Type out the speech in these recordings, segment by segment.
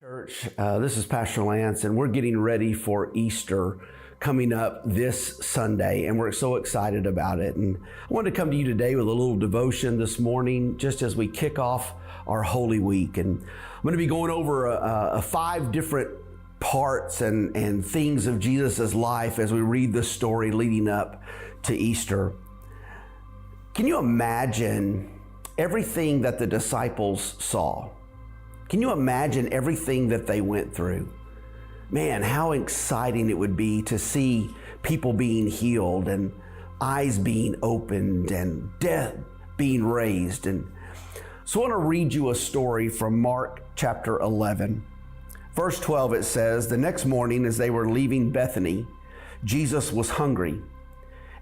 Church, this is Pastor Lance, and we're getting ready for Easter coming up this Sunday, and we're so excited about it. And I wanted to come to you today with a little devotion this morning, just as we kick off our Holy Week. And I'm going to be going over 5 different parts and things of Jesus' life as we read this story leading up to Easter. Can you imagine everything that the disciples saw? Can you imagine everything that they went through? Man, how exciting it would be to see people being healed and eyes being opened and death being raised. And so I want to read you a story from Mark chapter 11. Verse 12, it says, "The next morning as they were leaving Bethany, Jesus was hungry,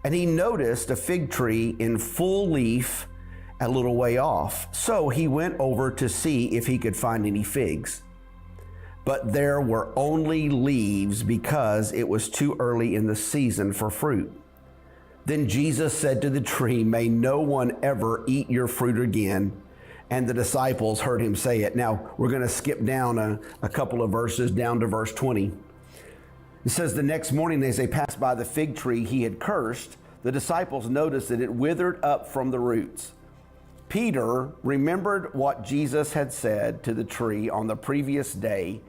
and he noticed a fig tree in full leaf a little way off. So he went over to see if he could find any figs. But there were only leaves because it was too early in the season for fruit. Then Jesus said to the tree, 'May no one ever eat your fruit again.' And the disciples heard him say it." Now, we're going to skip down a couple of verses down to verse 20. It says, "The next morning as they passed by the fig tree he had cursed, the disciples noticed that it withered up from the roots. Peter remembered what Jesus had said to the tree on the previous day,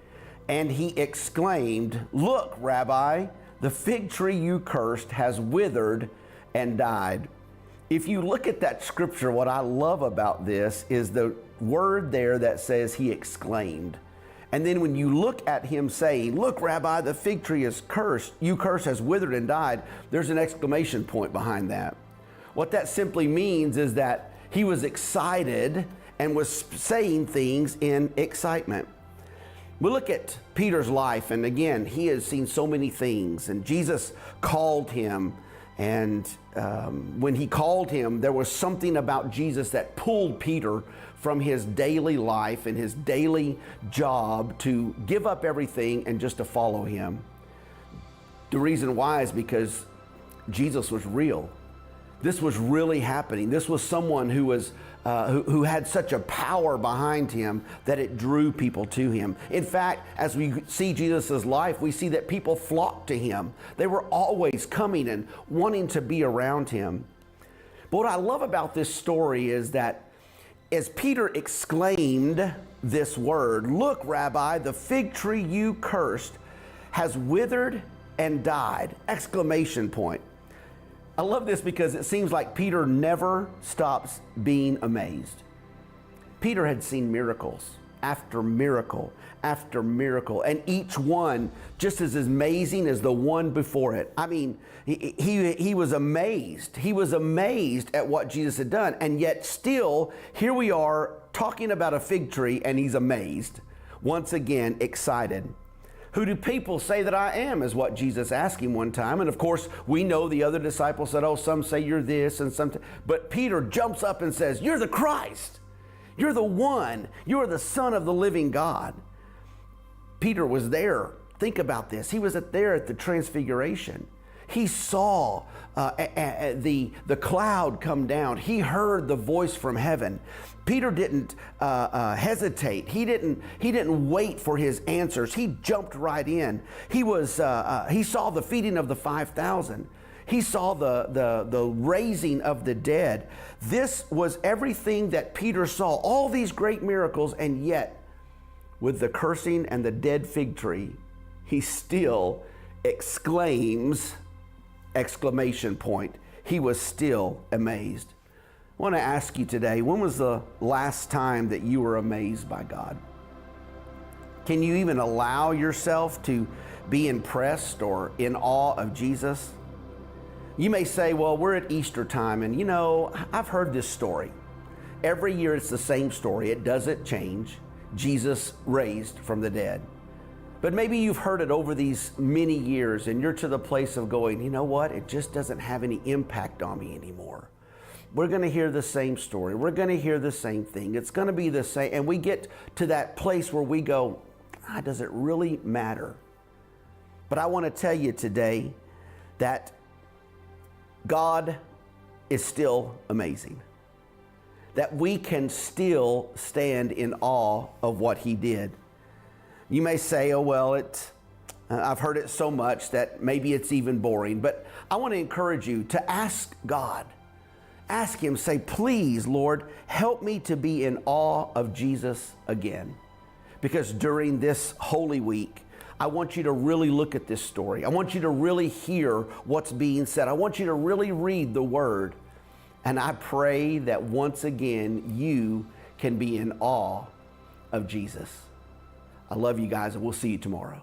and he exclaimed, 'Look, Rabbi, the fig tree you cursed has withered and died.'" If you look at that scripture, what I love about this is the word there that says he exclaimed. And then when you look at him saying, "Look, Rabbi, the fig tree is cursed, you cursed has withered and died," there's an exclamation point behind that. What that simply means is that he was excited and was saying things in excitement. We look at Peter's life, and again, he has seen so many things, and Jesus called him, and when he called him, there was something about Jesus that pulled Peter from his daily life and his daily job to give up everything and just to follow him. The reason why is because Jesus was real. This was really happening. This was someone who was who had such a power behind him that it drew people to him. In fact, as we see Jesus' life, we see that people flocked to him. They were always coming and wanting to be around him. But what I love about this story is that as Peter exclaimed this word, "Look, Rabbi, the fig tree you cursed has withered and died!" Exclamation point. I love this because it seems like Peter never stops being amazed. Peter had seen miracles after miracle after miracle, and each one just as amazing as the one before it. I mean, he was amazed. He was amazed at what Jesus had done, and yet still, here we are talking about a fig tree, and he's amazed. Once again, excited. "Who do people say that I am?" is what Jesus asked him one time. And of course, we know the other disciples said, "Oh, some say you're this and some." But Peter jumps up and says, "You're the Christ. You're the one. You're the Son of the living God." Peter was there. Think about this. He was there at the Transfiguration. He saw the cloud come down. He heard the voice from heaven. Peter didn't hesitate. He didn't wait for his answers. He jumped right in. He saw the feeding of the 5,000. He saw the raising of the dead. This was everything that Peter saw. All these great miracles, and yet with the cursing and the dead fig tree, he still exclaims, exclamation point. He was still amazed. I want to ask you today, when was the last time that you were amazed by God? Can you even allow yourself to be impressed or in awe of Jesus? You may say, "Well, we're at Easter time, and I've heard this story. Every year it's the same story. It doesn't change. Jesus raised from the dead." But maybe you've heard it over these many years, and you're to the place of going, "You know what? It just doesn't have any impact on me anymore. We're going to hear the same story. We're going to hear the same thing. It's going to be the same." And we get to that place where we go, does it really matter? But I want to tell you today that God is still amazing. That we can still stand in awe of what he did. You may say, oh, well, I've heard it so much that maybe it's even boring. But I want to encourage you to ask God. Ask Him, say, please, Lord, help me to be in awe of Jesus again. Because during this Holy Week, I want you to really look at this story. I want you to really hear what's being said. I want you to really read the Word. And I pray that once again, you can be in awe of Jesus. I love you guys, and we'll see you tomorrow.